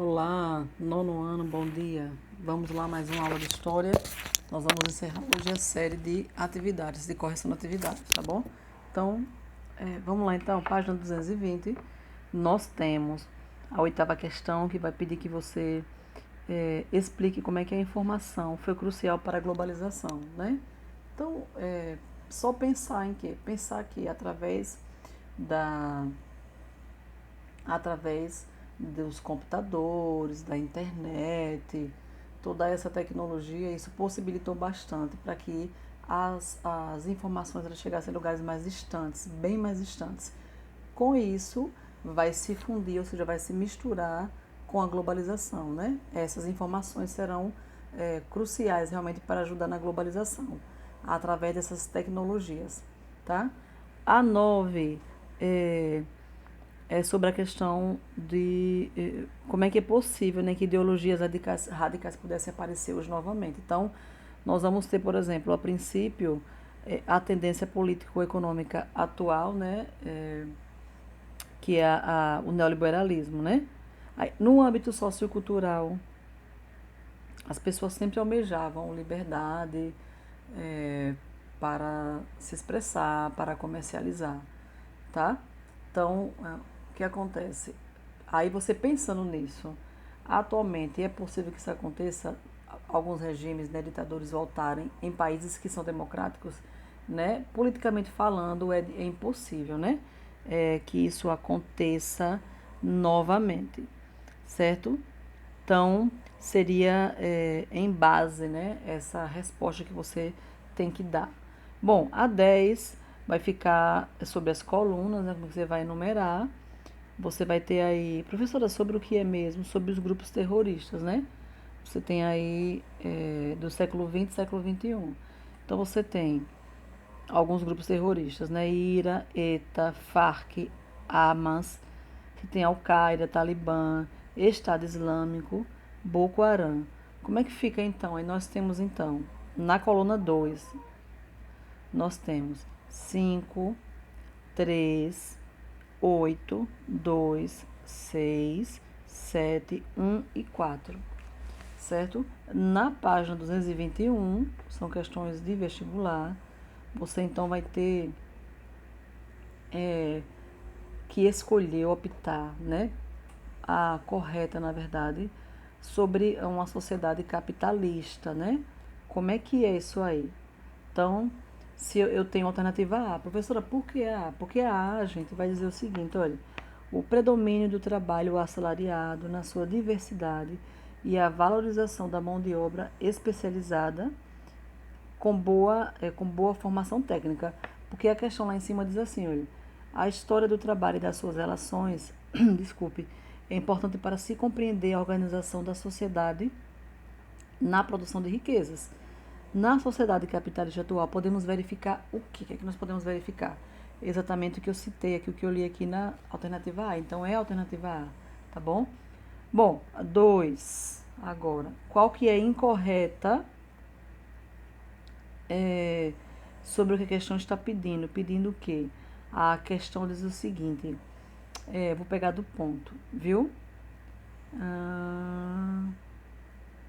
Olá, nono ano, bom dia. Vamos lá, mais uma aula de história. Nós vamos encerrar hoje a série de atividades, de correção de atividades, tá bom? Então, vamos lá então, página 220. Nós temos a oitava questão que vai pedir que você explique como é que a informação foi crucial para a globalização, né? Então, só pensar em quê? Pensar que da através dos computadores, da internet, toda essa tecnologia, isso possibilitou bastante para que as informações elas chegassem a lugares mais distantes, bem mais distantes. Com isso, vai se fundir, ou seja, vai se misturar com a globalização, né? Essas informações serão cruciais realmente para ajudar na globalização, através dessas tecnologias, tá? A 9 é sobre a questão de como é que é possível, né, que ideologias radicais pudessem aparecer hoje novamente. Então, nós vamos ter, por exemplo, a princípio, a tendência político-econômica atual, né, que é o neoliberalismo, né? Aí, no âmbito sociocultural, as pessoas sempre almejavam liberdade para se expressar, para comercializar, tá? Então, o que acontece? Aí você pensando nisso, atualmente é possível que isso aconteça, alguns regimes, né, ditadores voltarem em países que são democráticos, né? Politicamente falando, é impossível, né? Que isso aconteça novamente, certo? Então, seria em base, né, essa resposta que você tem que dar. Bom, a 10 vai ficar sobre as colunas, né, como você vai enumerar. Você vai ter aí, professora, sobre o que é mesmo, sobre os grupos terroristas, né? Você tem aí do século XX, século XXI. Então você tem alguns grupos terroristas, né? IRA, ETA, FARC, Hamas, que tem Al-Qaeda, Talibã, Estado Islâmico, Boko Haram. Como é que fica então? Aí nós temos então, na coluna 2, nós temos 5, 3, 8, 2, 6, 7, 1 e 4, certo? Na página 221, são questões de vestibular, você então vai ter que escolher, optar, né? A correta, na verdade, sobre uma sociedade capitalista, né? Como é que é isso aí? Então, se eu tenho alternativa A, professora, por que A? Porque a gente vai dizer o seguinte, olha, o predomínio do trabalho assalariado na sua diversidade e a valorização da mão de obra especializada com boa formação técnica. Porque a questão lá em cima diz assim, olha, a história do trabalho e das suas relações, desculpe, é importante para se compreender a organização da sociedade na produção de riquezas. Na sociedade capitalista atual, podemos verificar o quê? O que é que nós podemos verificar? Exatamente o que eu citei aqui, o que eu li aqui na alternativa A. Então, é a alternativa A, tá bom? Bom, 2. Agora, qual que é incorreta sobre o que a questão está pedindo? Pedindo o quê? A questão diz o seguinte, vou pegar do ponto, viu? Ah,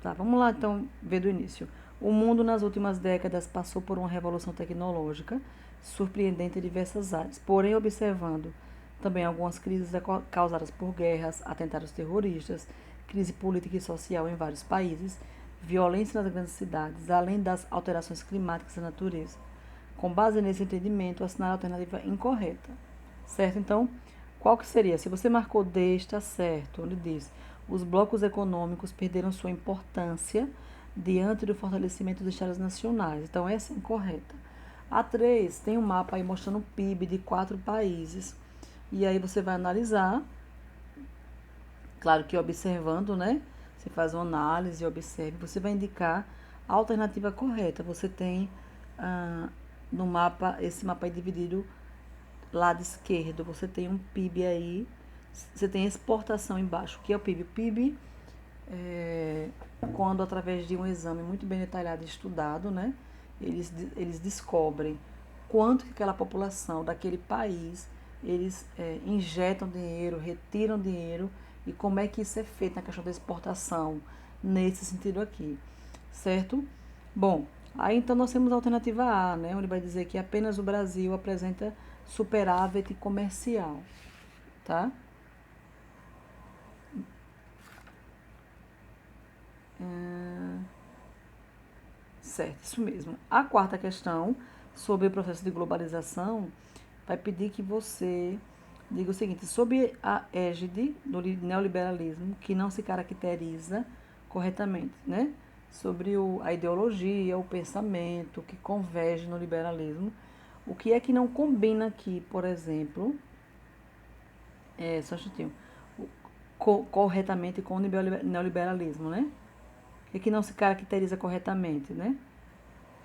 Tá, vamos lá então ver do início. O mundo nas últimas décadas passou por uma revolução tecnológica surpreendente em diversas áreas, porém observando também algumas crises causadas por guerras, atentados terroristas, crise política e social em vários países, violência nas grandes cidades, além das alterações climáticas da natureza. Com base nesse entendimento, assinale a alternativa incorreta. Certo? Então, qual que seria? Se você marcou D, está certo. Ele diz: os blocos econômicos perderam sua importância diante do fortalecimento dos estados nacionais. Então, essa é incorreta. A 3 tem um mapa aí mostrando o PIB de 4 países. E aí você vai analisar, claro que observando, né? Você faz uma análise, observe, você vai indicar a alternativa correta. Você tem no mapa, esse mapa é dividido lado esquerdo, você tem um PIB aí, você tem exportação embaixo. O que é o PIB? O PIB, quando através de um exame muito bem detalhado e estudado, né, eles descobrem quanto que aquela população daquele país, eles injetam dinheiro, retiram dinheiro e como é que isso é feito na questão da exportação, nesse sentido aqui, certo? Bom, aí então nós temos a alternativa A, né, onde vai dizer que apenas o Brasil apresenta superávit comercial, tá? Certo, isso mesmo. A quarta questão, sobre o processo de globalização, vai pedir que você diga o seguinte: sob a égide do neoliberalismo, que não se caracteriza corretamente, né? Sobre a ideologia, o pensamento que converge no liberalismo, o que é que não combina aqui, por exemplo, só um instantinho, corretamente com o neoliberalismo, né? O que é que não se caracteriza corretamente, né?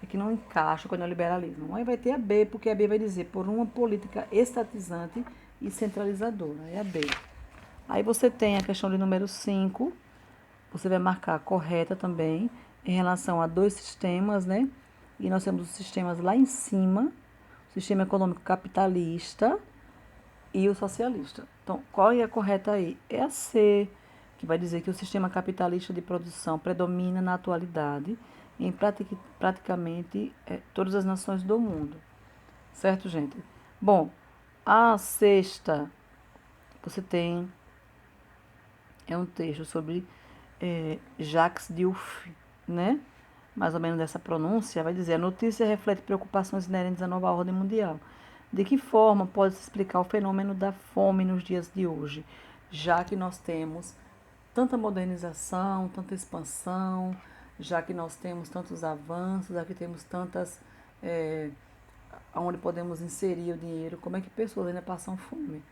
É que não encaixa com o neoliberalismo. Aí vai ter a B, porque a B vai dizer por uma política estatizante e centralizadora. É a B. Aí você tem a questão de número 5, você vai marcar correta também, em relação a dois sistemas, né? E nós temos os sistemas lá em cima, o sistema econômico capitalista e o socialista. Então, qual é a correta aí? É a C, que vai dizer que o sistema capitalista de produção predomina na atualidade em praticamente todas as nações do mundo. Certo, gente? Bom, a sexta, você tem, é um texto sobre Jacques Diouf, né? Mais ou menos dessa pronúncia, vai dizer: a notícia reflete preocupações inerentes à nova ordem mundial. De que forma pode-se explicar o fenômeno da fome nos dias de hoje, já que nós temos tanta modernização, tanta expansão, já que nós temos tantos avanços, já que temos tantas onde podemos inserir o dinheiro, como é que pessoas ainda passam fome?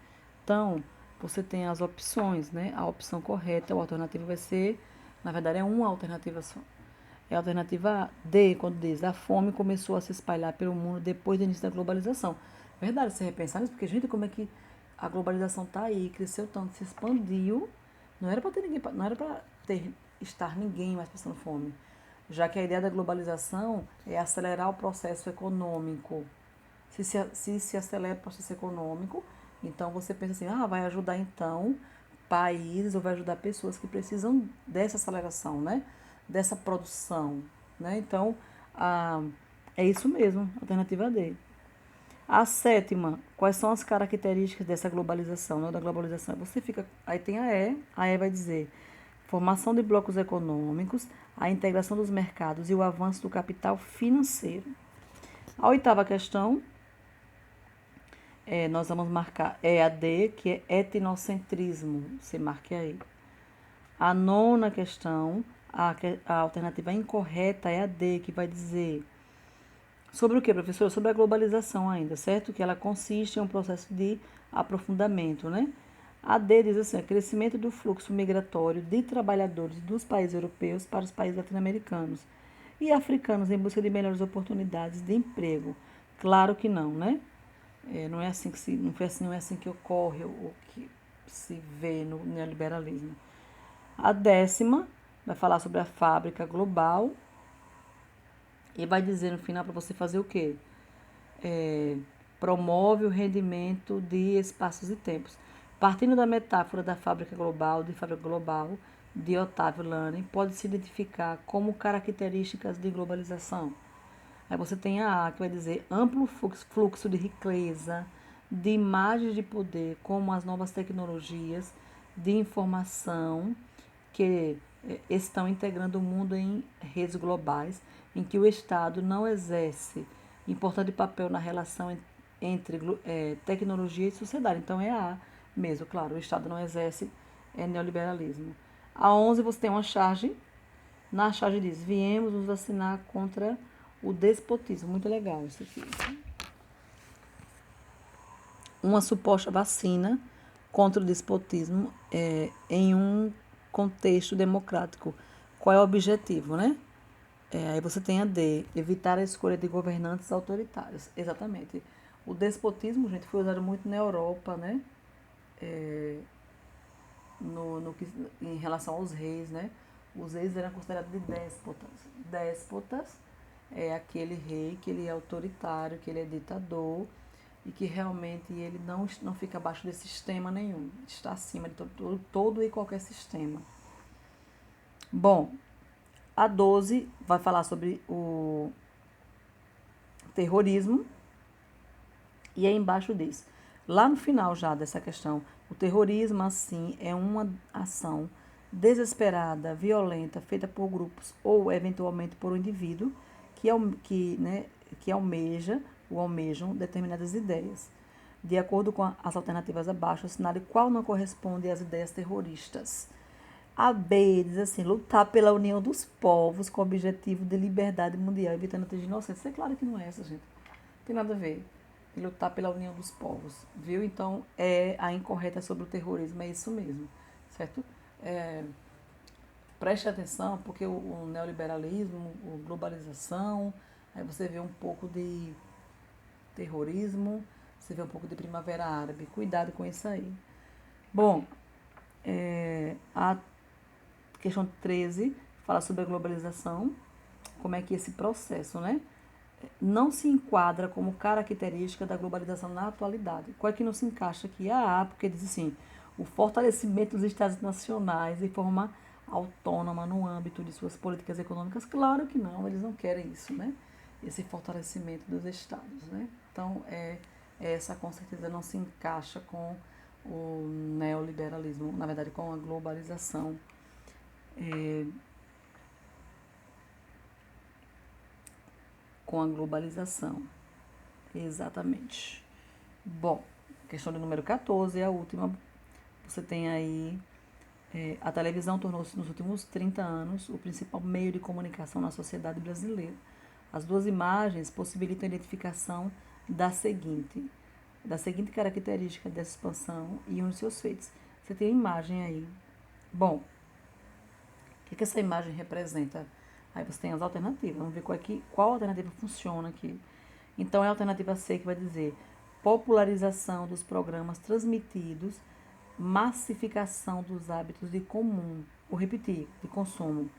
Então, você tem as opções, né? A opção correta, a alternativa vai ser, na verdade, é uma alternativa só. É a alternativa D, quando diz a fome começou a se espalhar pelo mundo depois do início da globalização. Verdade, você repensar nisso, porque, gente, como é que a globalização está aí, cresceu tanto, se expandiu, não era para ter ninguém, não era para ter estar ninguém mais passando fome. Já que a ideia da globalização é acelerar o processo econômico. Se acelera o processo econômico, então você pensa assim, vai ajudar então países ou vai ajudar pessoas que precisam dessa aceleração, né? Dessa produção, né? Então, é isso mesmo, alternativa D. A sétima, quais são as características dessa globalização, né? Da globalização. Você fica, aí tem a E vai dizer formação de blocos econômicos, a integração dos mercados e o avanço do capital financeiro. A oitava questão, nós vamos marcar a D, que é etnocentrismo. Você marque aí. A nona questão, a alternativa incorreta é a D, que vai dizer sobre o que, professora? Sobre a globalização ainda, certo? Que ela consiste em um processo de aprofundamento, né? A D diz assim, crescimento do fluxo migratório de trabalhadores dos países europeus para os países latino-americanos e africanos em busca de melhores oportunidades de emprego. Claro que não, né? Não é assim que não é assim que ocorre ou que se vê no neoliberalismo. A décima vai falar sobre a fábrica global e vai dizer no final para você fazer o quê? Promove o rendimento de espaços e tempos. Partindo da metáfora da fábrica global, de Otávio Lannen, pode se identificar como características de globalização. Aí você tem a que vai dizer amplo fluxo de riqueza, de imagens de poder, como as novas tecnologias de informação que estão integrando o mundo em redes globais, em que o Estado não exerce importante papel na relação entre tecnologia e sociedade. Então é a mesmo, claro, o Estado não exerce neoliberalismo. A 11 você tem uma charge, na charge diz, viemos nos vacinar contra o despotismo. Muito legal isso aqui. Uma suposta vacina contra o despotismo em um contexto democrático. Qual é o objetivo, né? Aí você tem a D, evitar a escolha de governantes autoritários. Exatamente. O despotismo, gente, foi usado muito na Europa, né? Em relação aos reis, né? Os reis eram considerados de déspotas. Déspotas é aquele rei que ele é autoritário, que ele é ditador e que realmente ele não fica abaixo de sistema nenhum, está acima de todo e qualquer sistema. Bom, a 12 vai falar sobre o terrorismo, e aí embaixo diz, lá no final já dessa questão, o terrorismo, assim, é uma ação desesperada, violenta, feita por grupos ou eventualmente por um indivíduo que almejam determinadas ideias. De acordo com as alternativas abaixo, assinale qual não corresponde às ideias terroristas. A B diz assim, lutar pela união dos povos com o objetivo de liberdade mundial, evitando a de inocência. É claro que não é essa, gente. Não tem nada a ver. E lutar pela união dos povos, viu? Então, a incorreta sobre o terrorismo é isso mesmo, certo? Preste atenção, porque o neoliberalismo, a globalização, aí você vê um pouco de terrorismo, você vê um pouco de primavera árabe. Cuidado com isso aí. Bom, a questão 13 fala sobre a globalização, como é que esse processo, né, não se enquadra como característica da globalização na atualidade. Qual é que não se encaixa aqui? Porque diz assim, o fortalecimento dos Estados nacionais de forma autônoma no âmbito de suas políticas econômicas. Claro que não, eles não querem isso, né? Esse fortalecimento dos Estados, né? Então, essa com certeza não se encaixa com o neoliberalismo, na verdade, com a globalização. Com a globalização. Exatamente. Bom, questão de número 14, a última. Você tem aí. A televisão tornou-se, nos últimos 30 anos, o principal meio de comunicação na sociedade brasileira. As duas imagens possibilitam a identificação da seguinte característica dessa expansão e um de seus feitos. Você tem a imagem aí. Bom, o que essa imagem representa? Aí você tem as alternativas. Vamos ver qual alternativa funciona aqui. Então é a alternativa C que vai dizer popularização dos programas transmitidos, massificação dos hábitos de comum. Vou repetir, de consumo.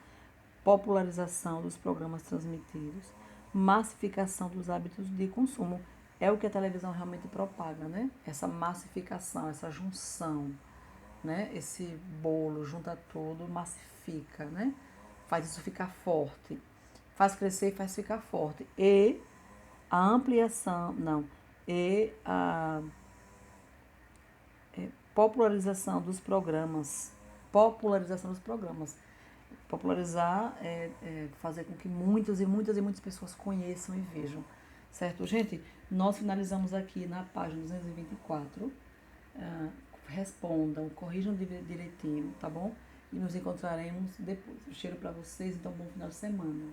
Popularização dos programas transmitidos, massificação dos hábitos de consumo. É o que a televisão realmente propaga, né? Essa massificação, essa junção, né? Esse bolo junta tudo, massifica, né? Faz isso ficar forte. Faz crescer e faz ficar forte. E a ampliação, não, e a popularização dos programas. Popularização dos programas. Popularizar fazer com que muitas e muitas e muitas pessoas conheçam e vejam. Certo, gente? Nós finalizamos aqui na página 224. Respondam, corrijam direitinho, tá bom? E nos encontraremos depois. Um cheiro para vocês, então bom final de semana.